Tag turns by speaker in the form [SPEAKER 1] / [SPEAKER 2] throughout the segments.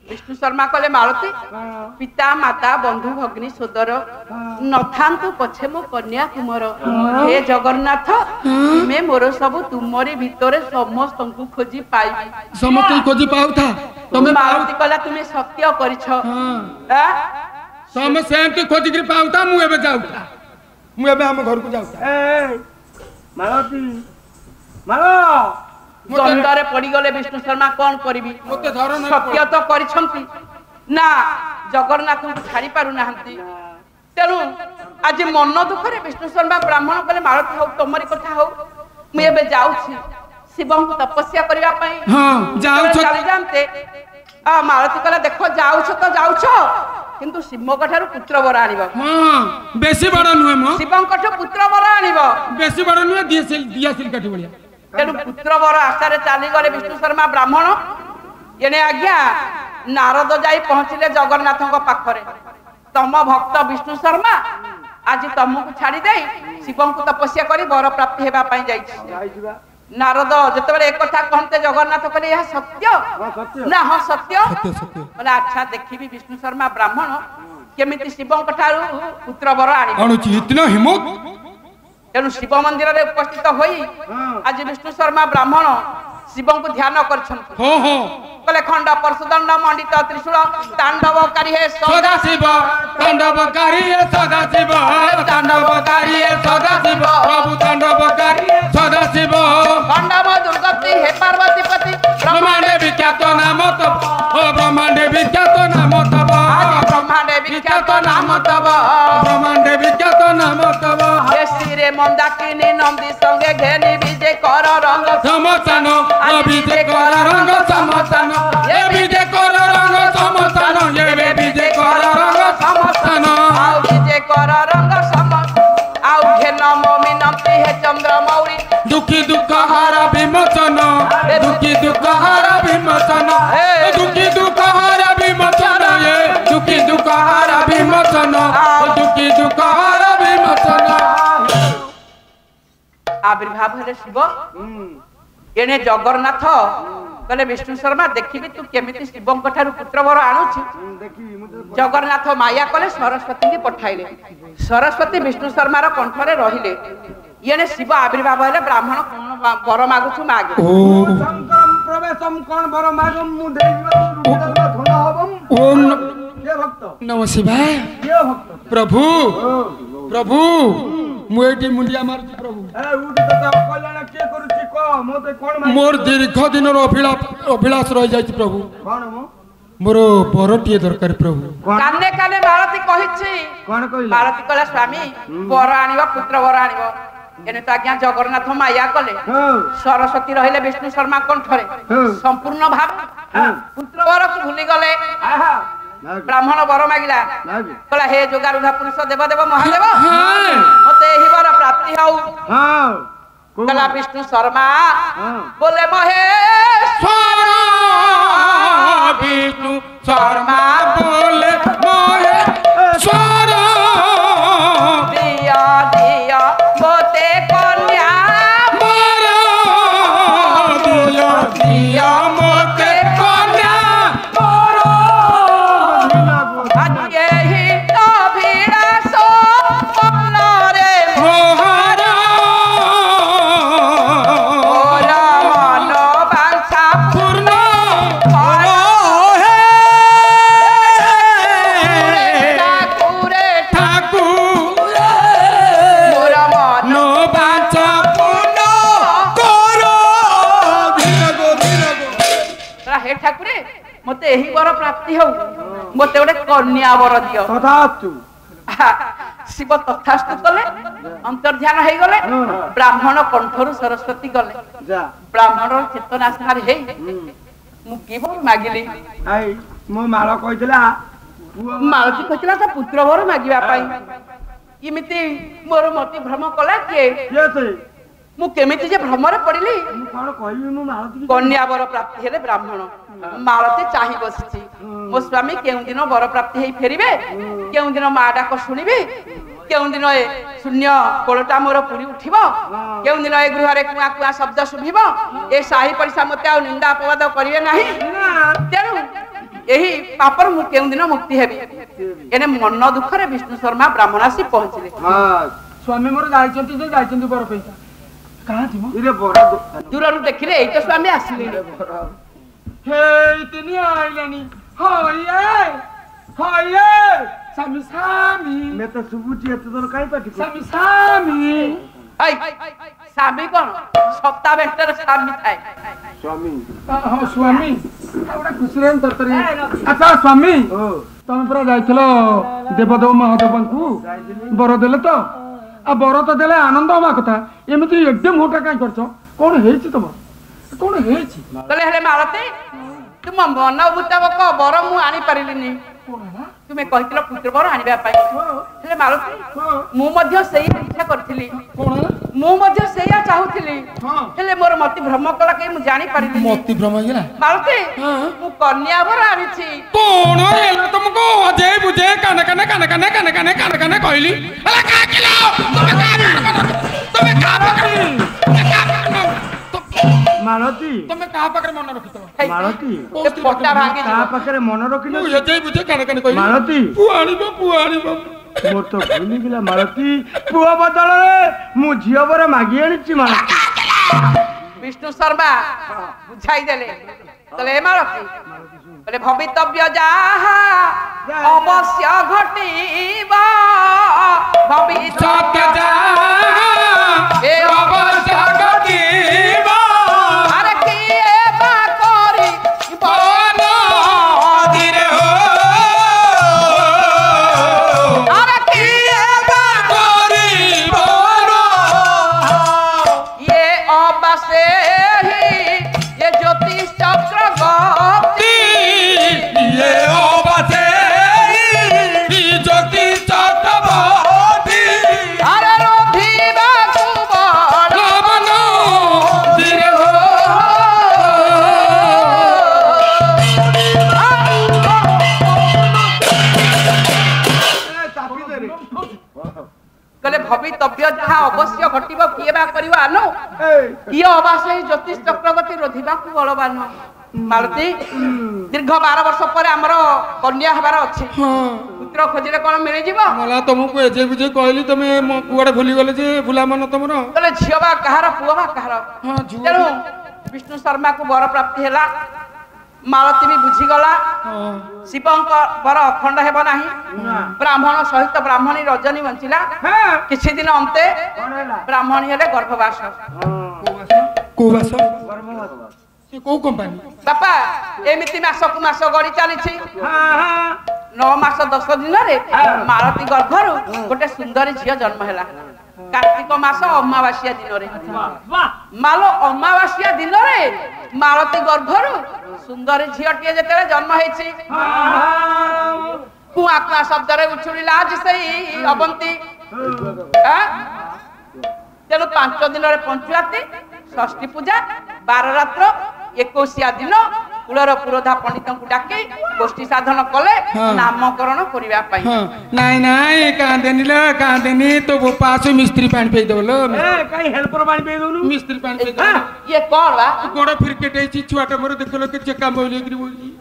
[SPEAKER 1] विष्णु शर्मा कले मालती पिता माता बंधु भगिनी सोदर नथांतु पछे मो कन्या कुमार हे जगन्नाथ मैं मोर सब तुमरी भितरे समस्त को खोजी पाई
[SPEAKER 2] समस्त खोजी पाउ था
[SPEAKER 1] तुम मालती कला तुमे सत्य करिछ
[SPEAKER 2] सम सेमती खोजी के पाउ था मु एबे जाउता मु एबे हम घर को जाउता
[SPEAKER 3] ए मालती मालो
[SPEAKER 1] दंडरे पड़ी गले विष्णु शर्मा कौन करिबी
[SPEAKER 2] मते धर न
[SPEAKER 1] सत्य तो करिछंती ना जगन्नाथ को छाड़ी पारु नाहंती तेनु आज मन दुख रे विष्णु शर्मा ब्राह्मण कले मालती हो तमरी कथा हो मु एबे जाउछी शिवम को तपस्या करबा पई
[SPEAKER 2] हां जाउ छ
[SPEAKER 1] चली जानते आ मालती कले देखो जाउछ तो जाउछ किंतु शिव कठारु पुत्र वर आनिबो
[SPEAKER 2] हां बेसी बड़ नुहे म
[SPEAKER 1] शिवम कठ पुत्र वर आनिबो
[SPEAKER 2] बेसी बड़ नुहे दिया सिल काटी बलिया
[SPEAKER 1] तेणु पुत्र वर आशारे चली गले विष्णु शर्मा ब्राह्मण एने आज्ञा नारद जाई पहुंचले जगन्नाथ पाखरे तम भक्त विष्णु शर्मा आज तुमको छाड़ी दे शिव को तपस्या करी वर प्राप्ति हेबा पई जाई नारद जतबे एक कथा कहते जगन्नाथ कहले यह सत्य ना हां सत्य बोले अच्छा देखिबी विष्णु शर्मा ब्राह्मण केमिति शिव कठारु पुत्र वर आनी
[SPEAKER 2] अनुची इतना हिम्मत
[SPEAKER 1] तेणु शिव मंदिर रे उपस्थित होई आज विष्णु शर्मा ब्राह्मण शिव को ध्यान करछन
[SPEAKER 2] हो हो
[SPEAKER 1] कले खंड परशुदंड मंडित त्रिशूल तांडवकारी हे
[SPEAKER 2] सदा शिव तांडवकारी हे सदा शिव तांडवकारी हे सदा शिव प्रभु तांडवकारी सदा शिव
[SPEAKER 1] खंडम दुर्गति हे पार्वती पति
[SPEAKER 2] ब्रह्मांडे विख्यात नाम तब ओ ब्रह्मांडे विख्यात नाम तब
[SPEAKER 1] ब्रह्मांडे विख्यात नाम तब
[SPEAKER 2] ब्रह्मांडे विख्यात नाम तब
[SPEAKER 1] हे सिरे मंदाकिनी नंदी संगे घेनी विजय कर रंग
[SPEAKER 2] समसन विजय कर रंग समसन ये विजय कर रंग समसन ये विजय कर रंग समसन
[SPEAKER 1] आउ विजय कर रंग समसन आउ घेन मोमिनंती हे चंद्र मौरी
[SPEAKER 2] दुखी दुख हारा विमोचन दुखी दुख हारा विमोचन दुखी दुख हारा विमोचन ये दुखी दुख हारा विमोचन दुखी दुख हारा विमोचन
[SPEAKER 1] आविर्भाव हेले शिव एने जगन्नाथ कहले विष्णु शर्मा देखिबी तू केमिति शिव कठारु पुत्र वर आणुछि जगन्नाथ माया कले सरस्वती के पठाइले सरस्वती विष्णु शर्मा रो कंठरे रहिले एने शिव आविर्भाव हेले ब्राह्मण कोन वर मागुछु मागे
[SPEAKER 3] संकम प्रवेशम कोन वर मागम मु देइबा थोड़ा हबम
[SPEAKER 2] ओम
[SPEAKER 3] के भक्त
[SPEAKER 2] नमः शिवाय
[SPEAKER 3] के भक्त
[SPEAKER 2] प्रभु प्रभु मुएटी मुंडिया मार प्रभु
[SPEAKER 3] ए उडी त कल्याण के करूची को मते कोन
[SPEAKER 2] मोर दीर्घ दिन अभिलाष रह जाय प्रभु
[SPEAKER 3] कोन मो
[SPEAKER 2] मोर बरटिए दरकार प्रभु
[SPEAKER 1] काने काने मालती कहिछि
[SPEAKER 3] कोन कहिला
[SPEAKER 1] मालती कहला स्वामी वर आनिबो पुत्र वर आनिबो एने तो आज्ञा जगन्नाथ माया कले सरस्वती रहिले विष्णु शर्मा कंठरे संपूर्ण भाव पुत्र वर को भूली गले ब्राह्मण वर मागिला कहला हे जोगारूढ़ पुरुष देव देव महादेव मते एही वर प्राप्ति हौ कहला विष्णु शर्मा बोले महेश्वर
[SPEAKER 2] विष्णु शर्मा बोले महेश्वर
[SPEAKER 1] दिया दिया मोते कन्या
[SPEAKER 2] मारा दिया दिया मोते कन्या मारा
[SPEAKER 1] आज यही तो भिड़ास मनरे
[SPEAKER 2] मोहरा
[SPEAKER 1] मोरा मन बांछा
[SPEAKER 2] पूर्ण
[SPEAKER 1] ठाकुरे
[SPEAKER 2] ठाकुर
[SPEAKER 1] मोरा मन
[SPEAKER 2] नो बाचा पूर्ण करो
[SPEAKER 1] हे ठाकुरे मते एही वर प्राप्ति हौ मते गोटे कन्या वर दियो
[SPEAKER 3] तथास्तु
[SPEAKER 1] शिव तथास्तु कले अंतर्ध्यान हे गले ब्राह्मण कंठरु सरस्वती गले
[SPEAKER 3] जा
[SPEAKER 1] ब्राह्मण चेतना सार हे मु केवल मागिली
[SPEAKER 3] आई मो माळ कहितला
[SPEAKER 1] मालती कहला तो पुत्र वर मागिबा पाई इमिति मोर मति भ्रम कला के
[SPEAKER 3] के से
[SPEAKER 1] मु केमिति जे भ्रमरे पड़िली
[SPEAKER 3] मु कोन कहिबी मो माळती
[SPEAKER 1] कन्या वर प्राप्ति हेले ब्राह्मण मालती चाहि बसिछि मो स्वामी केउ दिन वर प्राप्ति हेई फेरिबे केउ दिन मा डाक सुनिबे केउ दिन ए शून्य कोलटा मोर पुरी उठिबो केउ दिन ए गृह रे कुआ कुआ शब्द सुभिबो ए साही परिसा मते आ निंदा अपवाद करिवे नाही तेनु पापर मु केउ दिन मुक्ति हेबी एने मन दुखरे विष्णु शर्मा ब्राह्मण आसी पहुंचले।
[SPEAKER 3] हां
[SPEAKER 2] स्वामी मोर जाइचंती जे जाइचंती बर पैसा कहां थिबो
[SPEAKER 3] इरे बड़ा दुकान
[SPEAKER 1] दूरनु देखिले एई तो स्वामी आसिले।
[SPEAKER 2] हे इतनी आइलानी होये होये स्वामी स्वामी
[SPEAKER 3] मैं तो सुबुची एत तोर काई पाटी को
[SPEAKER 2] स्वामी स्वामी
[SPEAKER 1] आई स्वामी कोन सप्ताह बेटर स्वामी थाए
[SPEAKER 3] स्वामी
[SPEAKER 2] हां स्वामी एउटा खुसरेन तरतरी अच्छा स्वामी
[SPEAKER 3] ओ
[SPEAKER 2] तमे पुरा जाइथलो देवदेव महादेवंकु बर देले तो आ बर तो देले आनंद हवा कथा एमिति एकदम होटा काई करछो कोन हेछि तम कोन हेछि
[SPEAKER 1] कहले हेले मालती तुम मन मुताबक बर मु आनी परिलिनी
[SPEAKER 2] कोन हला
[SPEAKER 1] तुमे कहितलो पुत्र बर आनिबा पाई हेले मालती मु मध्य सेही इच्छा करथिली
[SPEAKER 2] कोन हला
[SPEAKER 1] मु मध्य सेया चाहुथिली
[SPEAKER 2] हां
[SPEAKER 1] हेले मोर मति भ्रम कला के मु जानि परिलिनी
[SPEAKER 2] मोती भ्रम गेला
[SPEAKER 1] मालती
[SPEAKER 2] हां
[SPEAKER 1] मु कन्या बर आनिछि
[SPEAKER 2] कोन हेला तुमको अजय बुझे कान कान कहली हला का किलो तुमे का
[SPEAKER 3] मालती
[SPEAKER 2] तुमे का पाकर मन रखितो
[SPEAKER 3] मालती
[SPEAKER 1] ए पट्टा भांगी
[SPEAKER 3] का पाखरे मन रखिन
[SPEAKER 2] मु अजय बुझे कान कहली
[SPEAKER 3] मालती
[SPEAKER 2] पुआ आनिबो
[SPEAKER 3] मोर तो भूली गेला मालती पुआ बदल रे मु झियो बर मागी आनिछि मालती
[SPEAKER 1] विष्णु शर्मा बुझाई देले कहले मालती कहले भवितव्य जाहा अवश्य घटिबा भविष्य
[SPEAKER 2] सत्य जा
[SPEAKER 1] ए
[SPEAKER 2] अवश्य गतिबा
[SPEAKER 1] अरे किए बा करी
[SPEAKER 2] बोलो धीरे हो
[SPEAKER 1] अरे किए बा
[SPEAKER 2] करी बोलो
[SPEAKER 1] ये अवश्य ही ये ज्योतिष चक्र गति
[SPEAKER 2] ये ओबासे ज्योति चक्रवर्ती
[SPEAKER 1] अरे रोधिबा कुबड़
[SPEAKER 2] लवनो धीरे हो
[SPEAKER 3] चापी दे रे
[SPEAKER 1] कहले भवितव्य जहा अवश्य घटिब किए बा करिव आनो
[SPEAKER 3] ए
[SPEAKER 1] किए अवश्य ज्योतिष चक्रवर्ती रोधिबा कु बलवान मालती दीर्घ 12 वर्ष पर हमर कन्या हबार अछि पुत्र खोजिले कोन मिलि जीव
[SPEAKER 2] मला तुमको एजे बुझे कहली तुमे कुआडे भूली गले जे भूला मन तुमर
[SPEAKER 1] कहले झियो बा कहार पुआ बा कहार
[SPEAKER 2] हां झूठ
[SPEAKER 1] तेणु विष्णु शर्मा को वर प्राप्ति ହେଲା मालती भी बुझी गला शिवंक वर अखंड हेब नाही ब्राह्मण सहित ब्राह्मणी रजनी बंचिला
[SPEAKER 3] हां
[SPEAKER 1] किछि दिन अंते
[SPEAKER 3] कोन हैला
[SPEAKER 1] ब्राह्मणी हेले गर्भवास
[SPEAKER 2] कोवास
[SPEAKER 3] गर्भवती
[SPEAKER 2] से को कंपनी
[SPEAKER 1] बापा एमिति मासकु मास गड़ी चलीछि
[SPEAKER 3] हां हां
[SPEAKER 1] 9 मास 10 दिन रे मालती गर्भरु गोटे सुंदरी झियो जन्म ହେଲା कार्तिक मास अमावास्या दिन रे मालो अमावास्या दिन रे मालती गर्भरु सुंदरी झियोटिए जेतेले जन्म हेछि कुआ कुआ शब्द रे उछुलिला आज सेई अबंती तेणु 5 दिन रे पंचुआती षष्ठी पूजा 12 रात्र 21 दिन कुलर पुरोधा पंडित को डाके गोष्ठी साधन कले नामकरण करिवा पाई
[SPEAKER 2] नाई नाई कांदेनी तो वो पासो मिस्त्री पानी पे दलो
[SPEAKER 3] ए कई हेल्पर पानी पे दोनु
[SPEAKER 2] मिस्त्री पानी पे दलो
[SPEAKER 1] ये कौन बा
[SPEAKER 2] गोड़ फिरकेट एची छुआटा मोर देखलो के चेका बोली कि बोली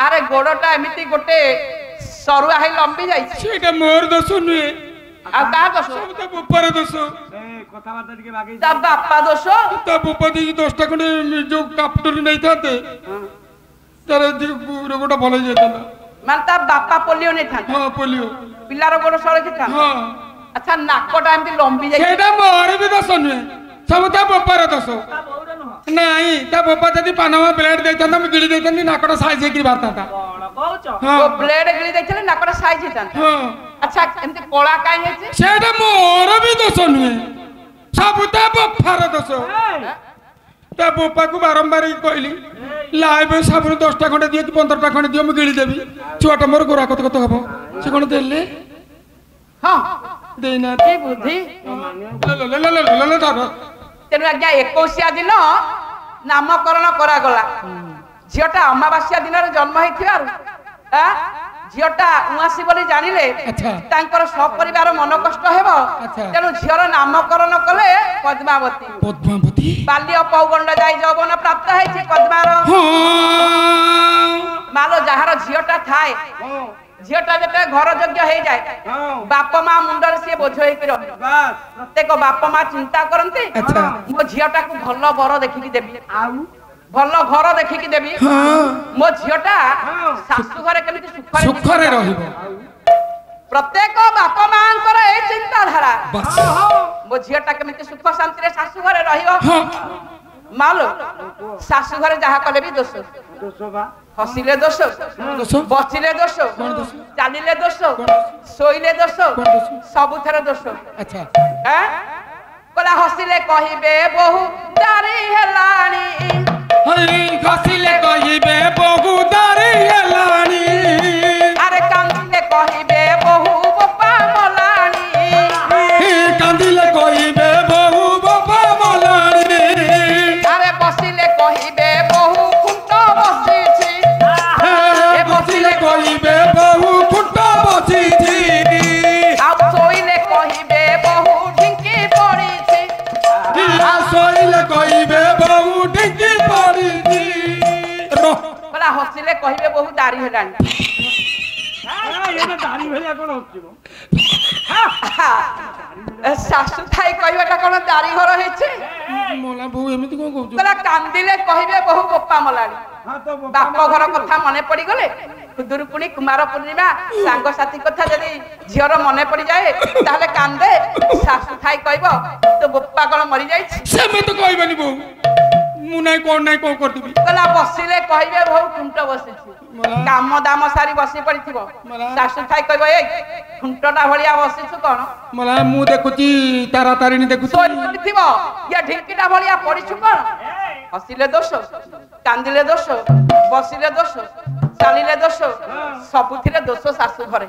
[SPEAKER 1] अरे गोड़टा एमिति गोटे सरुआ है लंबी जाई
[SPEAKER 2] सेटा मोर दोष नुए
[SPEAKER 1] आ का दोष
[SPEAKER 2] सब तो ऊपर दोष
[SPEAKER 3] ए कथा बात टिके बाकी
[SPEAKER 1] ता बापा दोष
[SPEAKER 2] तो ऊपर दी 10 टा खंडे जो कैप्टन नहीं थाते तारे गोटा भल जाता
[SPEAKER 1] मान ता बापा पोलियो नहीं था
[SPEAKER 2] हां पोलियो
[SPEAKER 1] पिल्लार गोड़ सड़की था
[SPEAKER 2] हां
[SPEAKER 1] अच्छा नाकटा एमिति लंबी जाई
[SPEAKER 2] सेटा मोर भी दोष नुए सब ता ऊपर दोष नहीं ता ऊपर जदी पानवा ब्लेड देता हम गिड़ी देता नाकटा साइज की बात था
[SPEAKER 1] ओ ब्लेड गिली देखले नाकटा साइज था
[SPEAKER 2] हां
[SPEAKER 1] अच्छा एमिति कोला काई हेछि
[SPEAKER 2] सेटा मोर भी दोष नुए सब ता बफार दोष ता बोपा को बारंबार कहली लाइव साबुन 10 टा खंडे दिए कि 15 टा खंडे दियो मैं गिली देबी छुआटा मोर गोरा कत कत हबो से कोन देले
[SPEAKER 1] हां
[SPEAKER 2] देना
[SPEAKER 1] की बुद्धि
[SPEAKER 2] ले
[SPEAKER 1] तेनु आज्ञा 21 दिन नामकरण करा गला झियोटा अमावास्या दिन रे जन्म हेथिबारु झियोटा उआसी बोली जानिले
[SPEAKER 2] अच्छा
[SPEAKER 1] तांकर सपरिवार मन कष्ट हेबो
[SPEAKER 2] अच्छा
[SPEAKER 1] तेनु झियोर नामकरण कले पद्मावती
[SPEAKER 2] पद्मावती
[SPEAKER 1] बाल्य पौगंड जाई जौवन प्राप्त हेछि पद्मार
[SPEAKER 2] हां
[SPEAKER 1] ମାଲୋ ଯାହାର ଝିଅଟା ଥାଏ ଝିଅଟା ଯେତେବେଳେ ଘର ଯୋଗ୍ୟ ହେଇଯାଏ ବାପା ମା ମୁଣ୍ଡରେ ସିଏ ବୋଝ ହେଇକି ରହେ ପ୍ରତ୍ୟେକ ବାପା ମା ଚିନ୍ତା କରନ୍ତି ମୋ ଝିଅଟାକୁ ଭଲ ବର ଦେଖିକି ଦେବି
[SPEAKER 3] ଆଉ
[SPEAKER 1] ଭଲ ଘର ଦେଖିକି ଦେବି ମୋ ଝିଅଟା ଶାଶୁ ଘରେ କେମିତି
[SPEAKER 2] ସୁଖରେ ରହିବ
[SPEAKER 1] ପ୍ରତ୍ୟେକ ବାପା ମାଙ୍କର ଏଇ ଚିନ୍ତାଧାରା ମୋ ଝିଅଟା କେମିତି ସୁଖ ଶାନ୍ତିରେ ଶାଶୁ ଘରେ ରହିବ ମାଲୋ ଶାଶୁ ଘରେ ଯାହା କଲେ ବି ଦୋଷ ହସିଲେ ଦୋଷ ବସିଲେ ଦୋଷ ଚାଲିଲେ ଦୋଷ ଶୋଇଲେ ଦୋଷ ସବୁଥରେ ଦୋଷ କହିଲା ହସିଲେ କହିବେ ବହୁ ଦାରି ହେଲାଣି
[SPEAKER 2] ହସିଲେ କହିବେ ବହୁ ଦାରି ହେଲାଣି
[SPEAKER 1] ଆରେ କାନ୍ଦିଲେ କହିବେ ବହୁ ବୋପା ମଲାଣି
[SPEAKER 2] କାନ୍ଦିଲେ କହିବେ ବହୁ ବୋପା ମଲାଣି
[SPEAKER 1] ଆରେ ବସିଲେ କହିବେ ବହୁ ଖୁଣ୍ଟ ବସିଛି
[SPEAKER 2] ବସିଲେ କହିବେ ବହୁ ଖୁଣ୍ଟ ବସିଛି
[SPEAKER 1] ଆଉ ଶୋଇଲେ କହିବେ ବହୁ ଢିଙ୍କି ପଡିଛି
[SPEAKER 2] ଶୋଇଲେ କହିବେ ବହୁ ଢିଙ୍କି ପଡିଛି
[SPEAKER 1] କହିଲା ହସିଲେ କହିବେ ବହୁ ଦାରି ହେଲାଣି
[SPEAKER 3] ଦାରି ଭଳିଆ କଣ ହଉଛି
[SPEAKER 1] ଶାଶୁ ଥାଇ କହିବାଟା କଣ ଦାରି ଘର ହେଇଛି
[SPEAKER 2] ମଲା ବୋଉ ଏମିତି କଣ କହୁଛୁ
[SPEAKER 1] କହିଲା କାନ୍ଦିଲେ କହିବେ ବହୁ ବୋପା ମଲାଣି ବାପ ଘର କଥା ମନେ ପଡିଗଲେ ଖୁଦୁରୁକୁଣୀ କୁମାର ପୂର୍ଣ୍ଣିମା ସାଙ୍ଗସାଥୀ କଥା ଯଦି ଝିଅର ମନେ ପଡିଯାଏ ତାହେଲେ କାନ୍ଦେ ଶାଶୁ ଥାଇ କହିବ ତୋ ବୋପା କଣ ମରିଯାଇଛି
[SPEAKER 2] ସେମିତି କହିବନି ବୋଉ ମୁଁ ନାଇଁ କଣ କରିଥିବି
[SPEAKER 1] କହିଲା ବସିଲେ କହିବେ ବହୁ ଖୁଣ୍ଟ ବସିଛି କାମ ଦାମ ସାରି ବସି ପଡିଥିବ ଶାଶୁ ଥାଇ କହିବ ଏଇ ଖୁଣ୍ଟଟା ଭଳିଆ ବସିଛୁ କଣ
[SPEAKER 2] ମଲା ମୁଁ ଦେଖୁଛି ତାରା ତାରିଣୀ ଦେଖୁଛି
[SPEAKER 1] ଶୋଇ ପଡିଥିବ ଇଏ ଢିଙ୍କିଟା ଭଳିଆ ପଡିଛୁ କଣ ହସିଲେ ଦୋଷ କାନ୍ଦିଲେ ଦୋଷ ବସିଲେ ଦୋଷ ଚାଲିଲେ ଦୋଷ ସବୁଥିରେ ଦୋଷ ଶାଶୁ ଘରେ